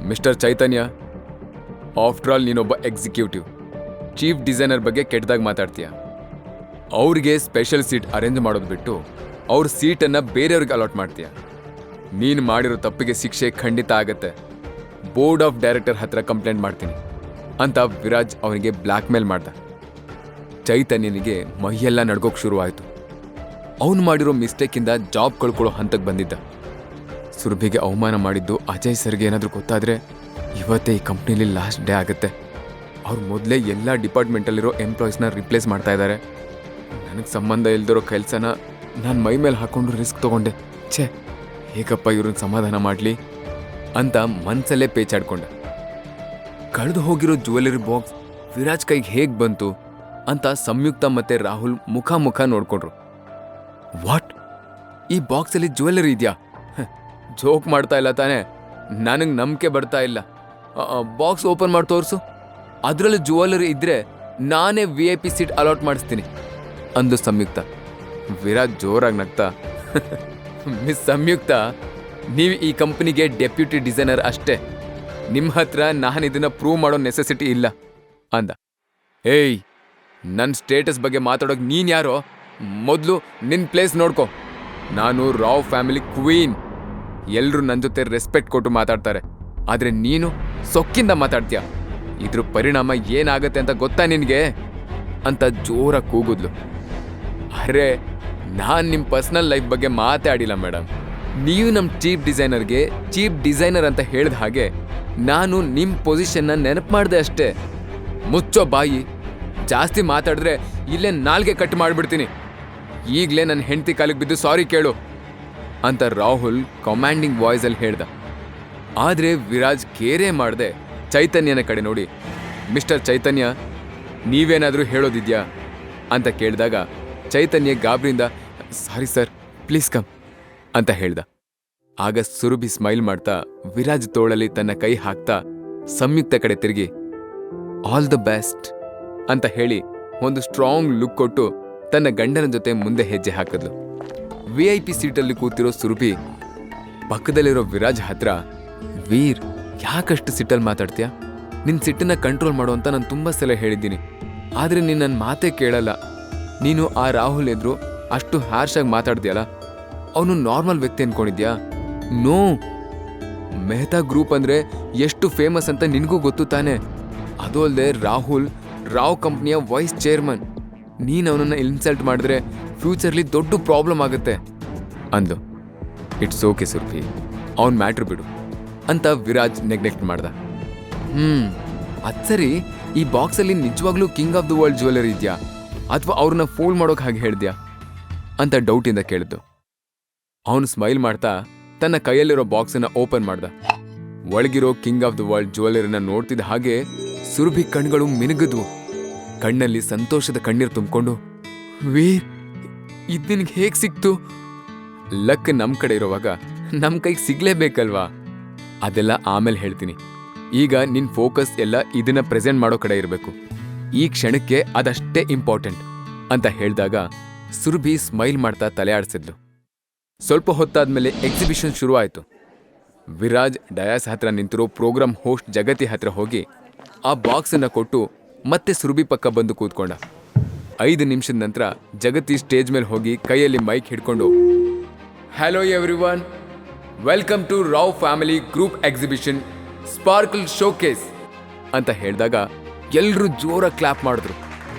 Mister ಚೈತನ್ಯ, after all ನೀನೊಬ್ಬ executive. Chief designer ಬಗ್ಗೆ ಕೆಟ್ಟದಾಗಿ ಮಾತಾಡ್ತೀಯ. ಅವ್ರಿಗೆ ಸ್ಪೆಷಲ್ ಸೀಟ್ ಅರೇಂಜ್ ಮಾಡೋದು ಬಿಟ್ಟು ಅವ್ರ ಸೀಟನ್ನು ಬೇರೆಯವ್ರಿಗೆ ಅಲಾಟ್ ಮಾಡ್ತೀಯ. ನೀನು ಮಾಡಿರೋ ತಪ್ಪಿಗೆ ಶಿಕ್ಷೆ ಖಂಡಿತ ಆಗತ್ತೆ. ಬೋರ್ಡ್ ಆಫ್ ಡೈರೆಕ್ಟರ್ ಹತ್ರ ಕಂಪ್ಲೇಂಟ್ ಮಾಡ್ತೀನಿ ಅಂತ ವಿರಾಜ್ ಅವನಿಗೆ ಬ್ಲ್ಯಾಕ್ ಮೇಲ್ ಮಾಡ್ದ. ಚೈತನ್ಯನಿಗೆ ಮೈಯೆಲ್ಲ ನಡ್ಗೋಕ್ ಶುರುವಾಯಿತು. ಅವನು ಮಾಡಿರೋ ಮಿಸ್ಟೇಕಿಂದ ಜಾಬ್ ಕಳ್ಕೊಳ್ಳೋ ಹಂತಕ್ಕೆ ಬಂದಿದ್ದ. ಸುರಭಿಗೆ ಅವಮಾನ ಮಾಡಿದ್ದು ಅಜಯ್ ಸರ್ಗೆ ಏನಾದರೂ ಗೊತ್ತಾದರೆ ಇವತ್ತೇ ಈ ಕಂಪ್ನಿಲಿ ಲಾಸ್ಟ್ ಡೇ ಆಗುತ್ತೆ. ಅವ್ರು ಮೊದಲೇ ಎಲ್ಲ ಡಿಪಾರ್ಟ್ಮೆಂಟಲ್ಲಿರೋ ಎಂಪ್ಲಾಯೀಸ್ನ ರಿಪ್ಲೇಸ್ ಮಾಡ್ತಾ ಇದ್ದಾರೆ. ನನಗೆ ಸಂಬಂಧ ಇಲ್ದಿರೋ ಕೆಲಸನ ನಾನು ಮೈ ಮೇಲೆ ಹಾಕ್ಕೊಂಡು ರಿಸ್ಕ್ ತೊಗೊಂಡೆ. ಛೇ, ಹೇಗಪ್ಪ ಇವ್ರನ್ನ ಸಮಾಧಾನ ಮಾಡಲಿ ಅಂತ ಮನಸ್ಸಲ್ಲೇ ಪೇಚಾಡ್ಕೊಂಡೆ. ಕಳೆದು ಹೋಗಿರೋ ಜ್ಯುವೆಲರಿ ಬಾಕ್ಸ್ ವಿರಾಜ್ ಕೈಗೆ ಹೇಗೆ ಬಂತು ಅಂತ ಸಂಯುಕ್ತ ಮತ್ತು ರಾಹುಲ್ ಮುಖ ನೋಡ್ಕೊಂಡ್ರು. ವಾಟ್, ಈ ಬಾಕ್ಸಲ್ಲಿ ಜ್ಯುವೆಲರಿ ಇದೆಯಾ? ಜೋಕ್ ಮಾಡ್ತಾ ಇಲ್ಲ ತಾನೇ? ನನಗೆ ನಂಬಿಕೆ ಬರ್ತಾ ಇಲ್ಲ. ಬಾಕ್ಸ್ ಓಪನ್ ಮಾಡಿ ತೋರಿಸು. ಅದರಲ್ಲಿ ಜ್ಯುವೆಲರಿ ಇದ್ದರೆ ನಾನೇ VIP ಸೀಟ್ ಅಲಾಟ್ ಮಾಡಿಸ್ತೀನಿ ಅಂದು ಸಂಯುಕ್ತ. ವಿರಾಜ್ ಜೋರಾಗಿ ನಗ್ತಾ, ಮಿಸ್ ಸಂಯುಕ್ತ, ನೀವು ಈ ಕಂಪ್ನಿಗೆ ಡೆಪ್ಯೂಟಿ ಡಿಸೈನರ್ ಅಷ್ಟೇ. ನಿಮ್ಮ ಹತ್ರ ನಾನು ಇದನ್ನು ಪ್ರೂವ್ ಮಾಡೋ ನೆಸೆಸಿಟಿ ಇಲ್ಲ ಅಂದ. ಏಯ್, ನನ್ನ ಸ್ಟೇಟಸ್ ಬಗ್ಗೆ ಮಾತಾಡೋಕೆ ನೀನು ಯಾರೋ? ಮೊದಲು ನಿನ್ನ ಪ್ಲೇಸ್ ನೋಡ್ಕೊ. ನಾನು ರಾವ್ ಫ್ಯಾಮಿಲಿ ಕ್ವೀನ್. ಎಲ್ಲರೂ ನನ್ನ ಜೊತೆ ರೆಸ್ಪೆಕ್ಟ್ ಕೊಟ್ಟು ಮಾತಾಡ್ತಾರೆ, ಆದರೆ ನೀನು ಸೊಕ್ಕಿಂದ ಮಾತಾಡ್ತೀಯ. ಇದ್ರ ಪರಿಣಾಮ ಏನಾಗತ್ತೆ ಅಂತ ಗೊತ್ತಾ ನಿನಗೆ ಅಂತ ಜೋರಾಗಿ ಕೂಗಿದ್ಲು. ಅರೆ, ನಾನು ನಿಮ್ಮ ಪರ್ಸ್ನಲ್ ಲೈಫ್ ಬಗ್ಗೆ ಮಾತಾಡಿಲ್ಲ ಮೇಡಮ್. ನೀವು ನಮ್ಮ ಚೀಫ್ ಡಿಸೈನರ್ಗೆ ಚೀಫ್ ಡಿಸೈನರ್ ಅಂತ ಹೇಳಿದ ಹಾಗೆ ನಾನು ನಿಮ್ಮ ಪೊಸಿಷನ್ನ ನೆನಪು ಮಾಡಿದೆ ಅಷ್ಟೇ. ಮುಚ್ಚೋ ಬಾಯಿ. ಜಾಸ್ತಿ ಮಾತಾಡಿದ್ರೆ ಇಲ್ಲೇ ನಾಲ್ಗೆ ಕಟ್ ಮಾಡಿಬಿಡ್ತೀನಿ. ಈಗಲೇ ನನ್ನ ಹೆಂಡತಿ ಕಾಲಿಗೆ ಬಿದ್ದು ಸಾರಿ ಕೇಳು ಅಂತ ರಾಹುಲ್ ಕಮಾಂಡಿಂಗ್ ವಾಯ್ಸಲ್ಲಿ ಹೇಳ್ದ. ಆದರೆ ವಿರಾಜ್ ಕೇರೇ ಮಾಡದೆ ಚೈತನ್ಯನ ಕಡೆ ನೋಡಿ, ಮಿಸ್ಟರ್ ಚೈತನ್ಯ, ನೀವೇನಾದರೂ ಹೇಳೋದಿದ್ಯಾ ಅಂತ ಕೇಳಿದಾಗ ಚೈತನ್ಯ ಗಾಬರಿಯಿಂದ ಸಾರಿ ಸರ್, ಪ್ಲೀಸ್ ಕಮ್ ಅಂತ ಹೇಳ್ದ. ಆಗ ಸುರಭಿ ಸ್ಮೈಲ್ ಮಾಡ್ತಾ ವಿರಾಜ್ ತೋಳಲ್ಲಿ ತನ್ನ ಕೈ ಹಾಕ್ತಾ ಸಂಯುಕ್ತ ಕಡೆ ತಿರುಗಿ ಆಲ್ ದ ಬೆಸ್ಟ್ ಅಂತ ಹೇಳಿ ಒಂದು ಸ್ಟ್ರಾಂಗ್ ಲುಕ್ ಕೊಟ್ಟು ತನ್ನ ಗಂಡನ ಜೊತೆ ಮುಂದೆ ಹೆಜ್ಜೆ ಹಾಕಿದ್ಲು. VIP ಸೀಟಲ್ಲಿ ಕೂತಿರೋ ಸುರಭಿ ಪಕ್ಕದಲ್ಲಿರೋ ವಿರಾಜ್ ಹತ್ರ, ವೀರ್, ಯಾಕಷ್ಟು ಸಿಟ್ಟಲ್ಲಿ ಮಾತಾಡ್ತೀಯ? ನಿನ್ನ ಸಿಟ್ಟನ್ನ ಕಂಟ್ರೋಲ್ ಮಾಡು ಅಂತ ನಾನು ತುಂಬ ಸಲ ಹೇಳಿದ್ದೀನಿ, ಆದರೆ ನೀನು ನನ್ನ ಮಾತೇ ಕೇಳಲ್ಲ. ನೀನು ಆ ರಾಹುಲ್ ಎದುರು ಅಷ್ಟು ಹ್ಯಾರ್ಷಾಗಿ ಮಾತಾಡ್ತೀಯಲ್ಲ, ಅವನು ನಾರ್ಮಲ್ ವ್ಯಕ್ತಿ ಅನ್ಕೊಂಡಿದ್ಯಾ? ನೋ, ಮೆಹ್ತಾ ಗ್ರೂಪ್ ಅಂದರೆ ಎಷ್ಟು ಫೇಮಸ್ ಅಂತ ನಿನಗೂ ಗೊತ್ತು ತಾನೆ. ಅದು ಅಲ್ಲದೆ ರಾಹುಲ್ ರಾವ್ ಕಂಪ್ನಿಯ ವೈಸ್ ಚೇರ್ಮನ್. ನೀನು ಅವನನ್ನು ಇನ್ಸಲ್ಟ್ ಮಾಡಿದ್ರೆ ಫ್ಯೂಚರ್ಲಿ ದೊಡ್ಡ ಪ್ರಾಬ್ಲಮ್ ಆಗುತ್ತೆ ಅಂದು. ಇಟ್ಸ್ ಓಕೆ ಸುರ್ಭಿ, ಅವನ್ ಮ್ಯಾಟ್ರ್ ಬಿಡು ಅಂತ ವಿರಾಜ್ ನೆಗ್ಲೆಕ್ಟ್ ಮಾಡ್ದ. ಅದ್ ಸರಿ, ಈ ಬಾಕ್ಸಲ್ಲಿ ನಿಜವಾಗ್ಲೂ king of the world jewellery ಇದೆಯಾ ಅಥವಾ ಅವ್ರನ್ನ ಫೋಲ್ ಮಾಡೋಕೆ ಹಾಗೆ ಹೇಳ್ದ್ಯಾ ಅಂತ ಡೌಟಿಂದ ಕೇಳಿದ್ದು. ಅವನು ಸ್ಮೈಲ್ ಮಾಡ್ತಾ ತನ್ನ ಕೈಯಲ್ಲಿರೋ ಬಾಕ್ಸನ್ನ ಓಪನ್ ಮಾಡ್ದ. ಒಳಗಿರೋ ಕಿಂಗ್ ಆಫ್ ದ ವರ್ಲ್ಡ್ ಜ್ಯುವೆಲರಿನ ನೋಡ್ತಿದ್ದ ಹಾಗೆ ಸುರಭಿ ಕಣ್ಗಳು ಮಿನುಗಿದ್ವು. ಕಣ್ಣಲ್ಲಿ ಸಂತೋಷದ ಕಣ್ಣೀರು ತುಂಬಿಕೊಂಡು, ವೀರ್, ಇದು ನಿನಗೆ ಹೇಗೆ ಸಿಕ್ತು? ಲಕ್ ನಮ್ಮ ಕಡೆ ಇರೋವಾಗ ನಮ್ಮ ಕೈಗೆ ಸಿಗ್ಲೇಬೇಕಲ್ವಾ? ಅದೆಲ್ಲ ಆಮೇಲೆ ಹೇಳ್ತೀನಿ. ಈಗ ನಿನ್ನ ಫೋಕಸ್ ಎಲ್ಲ ಇದನ್ನ ಪ್ರೆಸೆಂಟ್ ಮಾಡೋ ಕಡೆ ಇರಬೇಕು. ಈ ಕ್ಷಣಕ್ಕೆ ಅದಷ್ಟೇ ಇಂಪಾರ್ಟೆಂಟ್ ಅಂತ ಹೇಳಿದಾಗ ಸುರಭಿ ಸ್ಮೈಲ್ ಮಾಡ್ತಾ ತಲೆ ಆಡಿಸಿದ್ಲು. ಸ್ವಲ್ಪ ಹೊತ್ತಾದ್ಮೇಲೆ ಎಕ್ಸಿಬಿಷನ್ ಶುರು ಆಯಿತು. ವಿರಾಜ್ ಡಯಾಸ್ ಹತ್ರ ನಿಂತಿರೋ ಪ್ರೋಗ್ರಾಮ್ ಹೋಸ್ಟ್ ಜಗತಿ ಹತ್ರ ಹೋಗಿ ಆ ಬಾಕ್ಸನ್ನು ಕೊಟ್ಟು ಮತ್ತೆ ಸುರಭಿ ಪಕ್ಕ ಬಂದು ಕೂತ್ಕೊಂಡ. 5 ನಿಮಿಷದ ನಂತರ ಜಗತಿ ಸ್ಟೇಜ್ ಮೇಲೆ ಹೋಗಿ ಕೈಯಲ್ಲಿ ಮೈಕ್ ಹಿಡ್ಕೊಂಡು, hello everyone, welcome to Rao family group exhibition sparkle showcase ಅಂತ ಹೇಳಿದಾಗ ಎಲ್ಲರೂ ಜೋರಾಗಿ ಕ್ಲಾಪ್ ಮಾಡಿದ್ರು.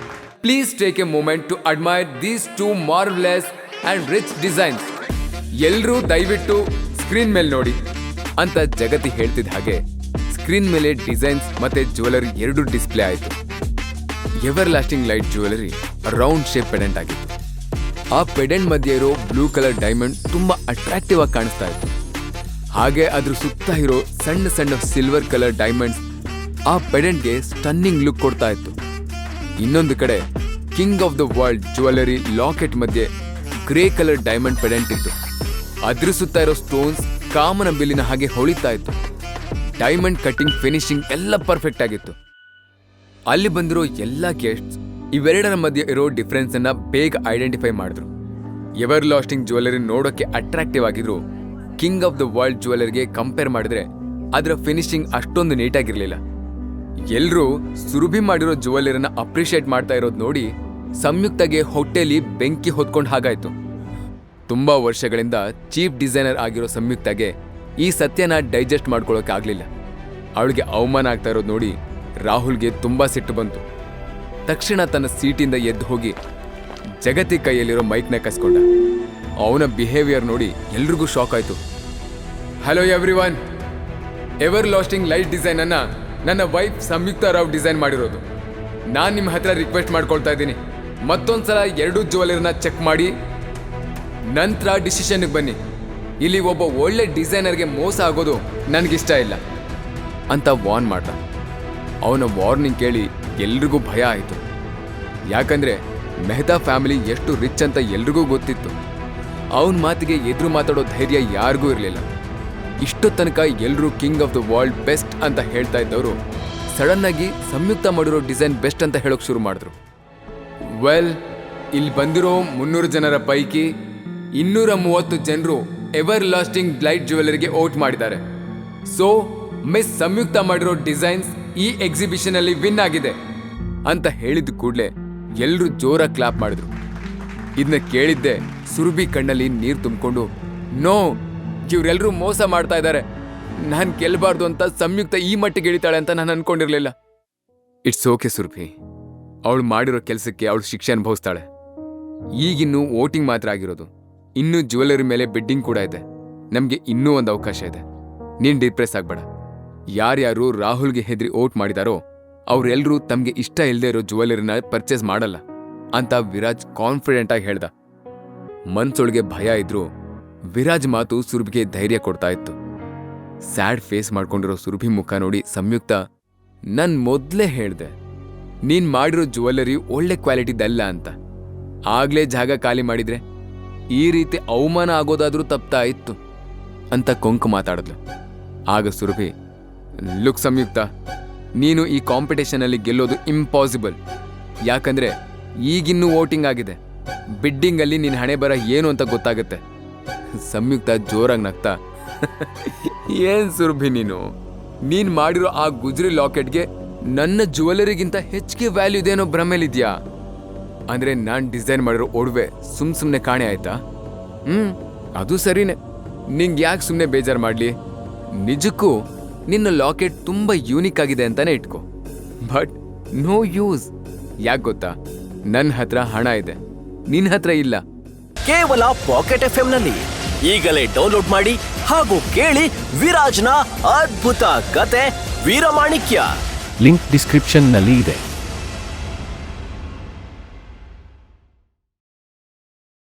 Please take a moment to admire these 2 marvellous and rich designs. ಎಲ್ಲರೂ ದಯವಿಟ್ಟು ಸ್ಕ್ರೀನ್ ಮೇಲೆ ನೋಡಿ ಅಂತ ಜಗತಿ ಹೇಳ್ತಿದ್ದ ಹಾಗೆ ಸ್ಕ್ರೀನ್ ಮೇಲೆ ಡಿಸೈನ್ಸ್ ಮತ್ತೆ ಜ್ಯುವೆಲರಿ ಎರಡು ಡಿಸ್ಪ್ಲೇ ಆಯಿತು. Everlasting light jewellery round shape pendant ಆಗಿತ್ತು. ಆ ಪೆಡೆಂಟ್ ಮಧ್ಯೆ ಇರೋ ಬ್ಲೂ ಕಲರ್ ಡೈಮಂಡ್ ತುಂಬಾ ಅಟ್ರಾಕ್ಟಿವ್ ಆಗಿ ಕಾಣಿಸ್ತಾ ಇತ್ತು. ಹಾಗೆ ಅದ್ರ ಸುತ್ತ ಇರೋ ಸಣ್ಣ ಸಣ್ಣ ಸಿಲ್ವರ್ ಕಲರ್ ಡೈಮಂಡ್ಸ್ ಆ ಪೆಡೆಂಟ್ಗೆ ಸ್ಟನ್ನಿಂಗ್ ಲುಕ್ ಕೊಡ್ತಾ ಇತ್ತು. ಇನ್ನೊಂದು ಕಡೆ king of the world jewellery locket ಮಧ್ಯೆ ಗ್ರೇ ಕಲರ್ ಡೈಮಂಡ್ ಪೆಡೆಂಟ್ ಇತ್ತು. ಅದ್ರ ಸುತ್ತ ಇರೋ ಸ್ಟೋನ್ಸ್ ಕಾಮನ ಬಿಲ್ಲಿನ ಹಾಗೆ ಹೊಳಿತಾ ಇತ್ತು. ಡೈಮಂಡ್ ಕಟ್ಟಿಂಗ್, ಫಿನಿಶಿಂಗ್ ಎಲ್ಲ ಪರ್ಫೆಕ್ಟ್ ಆಗಿತ್ತು. ಅಲ್ಲಿ ಬಂದಿರೋ ಎಲ್ಲ ಗೆಸ್ಟ್ಸ್ ಇವೆರಡರ ಮಧ್ಯೆ ಇರೋ ಡಿಫ್ರೆನ್ಸ್ ಅನ್ನ ಬೇಗ ಐಡೆಂಟಿಫೈ ಮಾಡಿದ್ರು. ಎವರ್ ಲಾಸ್ಟಿಂಗ್ ಜ್ಯುವೆಲರಿ ನೋಡೋಕೆ ಅಟ್ರಾಕ್ಟಿವ್ ಆಗಿದ್ರು ಕಿಂಗ್ ಆಫ್ ದ ವರ್ಲ್ಡ್ ಜ್ಯುವೆಲರಿಗೆ ಕಂಪೇರ್ ಮಾಡಿದ್ರೆ ಅದರ ಫಿನಿಶಿಂಗ್ ಅಷ್ಟೊಂದು ನೀಟಾಗಿರ್ಲಿಲ್ಲ. ಎಲ್ರೂ ಸುರಭಿ ಮಾಡಿರೋ ಜುವೆಲ್ಲರಿನ ಅಪ್ರಿಷಿಯೇಟ್ ಮಾಡ್ತಾ ಇರೋದು ನೋಡಿ ಸಂಯುಕ್ತಗೆ ಹೊಟ್ಟೆಲಿ ಬೆಂಕಿ ಹೊತ್ಕೊಂಡ್ ಹಾಗಾಯ್ತು. ತುಂಬಾ ವರ್ಷಗಳಿಂದ ಚೀಫ್ ಡಿಸೈನರ್ ಆಗಿರೋ ಸಂಯುಕ್ತಗೆ ಈ ಸತ್ಯನ ಡೈಜೆಸ್ಟ್ ಮಾಡ್ಕೊಳ್ಳೋಕೆ ಆಗ್ಲಿಲ್ಲ. ಅವಳಿಗೆ ಅವಮಾನ ಆಗ್ತಾ ಇರೋದು ನೋಡಿ ರಾಹುಲ್ಗೆ ತುಂಬಾ ಸಿಟ್ಟು ಬಂತು. ತಕ್ಷಣ ತನ್ನ ಸೀಟಿಂದ ಎದ್ದು ಹೋಗಿ ಜಗತಿ ಕೈಯಲ್ಲಿರೋ ಮೈಕ್ನ ಕಸ್ಕೊಂಡ. ಅವನ ಬಿಹೇವಿಯರ್ ನೋಡಿ ಎಲ್ರಿಗೂ ಶಾಕ್ ಆಯ್ತು. Hello everyone, ever lasting light design ಅನ್ನ ನನ್ನ ವೈಫ್ ಸಂಯುಕ್ತ ರಾವ್ ಡಿಸೈನ್ ಮಾಡಿರೋದು. ನಾನು ನಿಮ್ಮ ಹತ್ರ ರಿಕ್ವೆಸ್ಟ್ ಮಾಡ್ಕೊಳ್ತಾ ಇದ್ದೀನಿ, ಮತ್ತೊಂದ್ಸಲ ಎರಡೂ ಜುವೆಲ್ಲರಿನ ಚೆಕ್ ಮಾಡಿ ನಂತರ ಡಿಸಿಷನ್ಗೆ ಬನ್ನಿ. ಇಲ್ಲಿ ಒಬ್ಬ ಒಳ್ಳೆ ಡಿಸೈನರ್ಗೆ ಮೋಸ ಆಗೋದು ನನಗಿಷ್ಟ ಇಲ್ಲ ಅಂತ ವಾರ್ನ್ ಮಾಡ್ದ. ಅವನ ವಾರ್ನಿಂಗ್ ಕೇಳಿ ಎಲ್ರಿಗೂ ಭಯ ಆಯಿತು. ಯಾಕಂದ್ರೆ ಮೆಹ್ತಾ ಫ್ಯಾಮಿಲಿ ಎಷ್ಟು ರಿಚ್ ಅಂತ ಎಲ್ರಿಗೂ ಗೊತ್ತಿತ್ತು. ಅವನ ಮಾತಿಗೆ ಎದುರು ಮಾತಾಡೋ ಧೈರ್ಯ ಯಾರಿಗೂ ಇರಲಿಲ್ಲ. ಇಷ್ಟು ತನಕ ಎಲ್ಲರೂ king of the world best ಅಂತ ಹೇಳ್ತಾ ಇದ್ದವರು ಸಡನ್ ಆಗಿ ಸಂಯುಕ್ತ ಮಾಡಿರೋ ಡಿಸೈನ್ ಬೆಸ್ಟ್ ಅಂತ ಹೇಳೋಕೆ ಶುರು ಮಾಡಿದ್ರು. ವೆಲ್, ಇಲ್ಲಿ ಬಂದಿರೋ 300 ಜನರ ಪೈಕಿ 230 ಜನರು ಎವರ್ ಲಾಸ್ಟಿಂಗ್ ಲೈಟ್ ಜ್ಯುವೆಲ್ಲರಿಗೆ ವೋಟ್ ಮಾಡಿದ್ದಾರೆ. ಸೊ ಮಿಸ್ ಸಂಯುಕ್ತ ಮಾಡಿರೋ ಡಿಸೈನ್ಸ್ ಈ ಎಕ್ಸಿಬಿಷನ್ ಅಲ್ಲಿ ವಿನ್ ಆಗಿದೆ ಅಂತ ಹೇಳಿದ ಕೂಡಲೇ ಎಲ್ಲರೂ ಜೋರಾಗಿ ಕ್ಲಾಪ್ ಮಾಡಿದ್ರು. ಇದನ್ನ ಕೇಳಿದ್ದೆ ಸುರಭಿ ಕಣ್ಣಲ್ಲಿ ನೀರು ತುಂಬಿಕೊಂಡು, ನೋ, ಇವರೆಲ್ಲರೂ ಮೋಸ ಮಾಡ್ತಾ ಇದ್ದಾರೆ, ನಾನು ಗೆಲ್ಲಬಾರ್ದು ಅಂತ ಸಂಯುಕ್ತ ಈ ಮಟ್ಟಿಗೆ ಇಳಿತಾಳೆ ಅಂತ ನಾನು ಅನ್ಕೊಂಡಿರ್ಲಿಲ್ಲ. ಇಟ್ಸ್ ಓಕೆ ಸುರಭಿ, ಅವಳು ಮಾಡಿರೋ ಕೆಲಸಕ್ಕೆ ಅವಳು ಶಿಕ್ಷೆ ಅನುಭವಿಸ್ತಾಳೆ. ಈಗಿನ್ನೂ ವೋಟಿಂಗ್ ಮಾತ್ರ ಆಗಿರೋದು, ಇನ್ನೂ ಜ್ಯುವೆಲ್ಲರಿ ಮೇಲೆ ಬಿಡ್ಡಿಂಗ್ ಕೂಡ ಇದೆ. ನಮಗೆ ಇನ್ನೂ ಒಂದು ಅವಕಾಶ ಇದೆ. ನೀನು ಡಿಪ್ರೆಸ್ ಆಗ್ಬೇಡ. ಯಾರ್ಯಾರು ರಾಹುಲ್ಗೆ ಹೆದರಿ ವೋಟ್ ಮಾಡಿದಾರೋ ಅವರೆಲ್ಲರೂ ತಮಗೆ ಇಷ್ಟ ಇಲ್ಲದೆ ಇರೋ ಜ್ಯುವೆಲ್ಲರಿನ ಪರ್ಚೇಸ್ ಮಾಡಲ್ಲ ಅಂತ ವಿರಾಜ್ ಕಾನ್ಫಿಡೆಂಟ್ ಆಗಿ ಹೇಳ್ದ. ಮನ್ಸೊಳಗೆ ಭಯ ಇದ್ರು ವಿರಾಜ್ ಮಾತು ಸುರಭಿಗೆ ಧೈರ್ಯ ಕೊಡ್ತಾ ಇತ್ತು. ಸ್ಯಾಡ್ ಫೇಸ್ ಮಾಡ್ಕೊಂಡಿರೋ ಸುರಭಿ ಮುಖ ನೋಡಿ ಸಂಯುಕ್ತ, ನನ್ ಮೊದ್ಲೇ ಹೇಳ್ದೆ ನೀನ್ ಮಾಡಿರೋ ಜ್ಯುವೆಲ್ಲರಿ ಒಳ್ಳೆ ಕ್ವಾಲಿಟಿದಲ್ಲ ಅಂತ. ಆಗ್ಲೇ ಜಾಗ ಖಾಲಿ ಮಾಡಿದ್ರೆ ಈ ರೀತಿ ಅವಮಾನ ಆಗೋದಾದ್ರೂ ತಪ್ತಾ ಇತ್ತು ಅಂತ ಕೊಂಕು ಮಾತಾಡಿದ್ಲು. ಆಗ ಸುರಭಿ, ಲುಕ್ ಸಂಯುಕ್ತ, ನೀನು ಈ ಕಾಂಪಿಟೇಷನ್ ಅಲ್ಲಿ ಗೆಲ್ಲೋದು ಇಂಪಾಸಿಬಲ್. ಯಾಕಂದ್ರೆ ಈಗಿನ್ನೂ ವೋಟಿಂಗ್ ಆಗಿದೆ. ಬಿಡ್ಡಿಂಗ್ ಅಲ್ಲಿ ನಿನ್ ಹಣೆ ಬರ ಏನು ಅಂತ ಗೊತ್ತಾಗುತ್ತೆ. ಸಂಯುಕ್ತ ಜೋರಾಗಿ ನಗ್ತಾ, ಏನ್ ಸುರಭಿ ನೀನ್ ಮಾಡಿರೋ ಆ ಗುಜ್ರಿ ಲಾಕೆಟ್ಗೆ ನನ್ನ ಜ್ಯುವೆಲ್ಲರಿಗಿಂತ ಹೆಚ್ಚಿಗೆ ವ್ಯಾಲ್ಯೂ ಇದೇನೋ ಭ್ರಮೇಲಿದ್ಯಾ? ಅಂದ್ರೆ ನಾನ್ ಡಿಸೈನ್ ಮಾಡಿರೋ ಒಡವೆ ಸುಮ್ನೆ ಕಾಣೆ ಆಯ್ತಾ? ಅದು ಸರಿನೇ. ನಿಂಗೆ ಯಾಕೆ ಸುಮ್ಮನೆ ಬೇಜಾರು ಮಾಡ್ಲಿ? ನಿಜಕ್ಕೂ ನಿನ್ನ ಲಾಕೆಟ್ ತುಂಬಾ ಯೂನಿಕ್ ಆಗಿದೆ ಅಂತಾನೆ ಇಟ್ಕೋ. But no use. ಯಾಕೆ ಗೊತ್ತಾ, ನನ್ನ ಹತ್ರ ಹಣ ಇದೆ, ನಿನ್ನ ಹತ್ರ ಇಲ್ಲ. ಕೇವಲ ಪಾಕೆಟ್ FM ನಲ್ಲಿ ಈಗಲೇ ಡೌನ್ಲೋಡ್ ಮಾಡಿ ಹಾಗೂ ಕೇಳಿ ವಿರಾಜ್ನ ಅದ್ಭುತ ಕತೆ ವೀರಮಾಣಿಕ್ಯ. ಲಿಂಕ್ ಡಿಸ್ಕ್ರಿಪ್ಷನ್ ನಲ್ಲಿ ಇದೆ.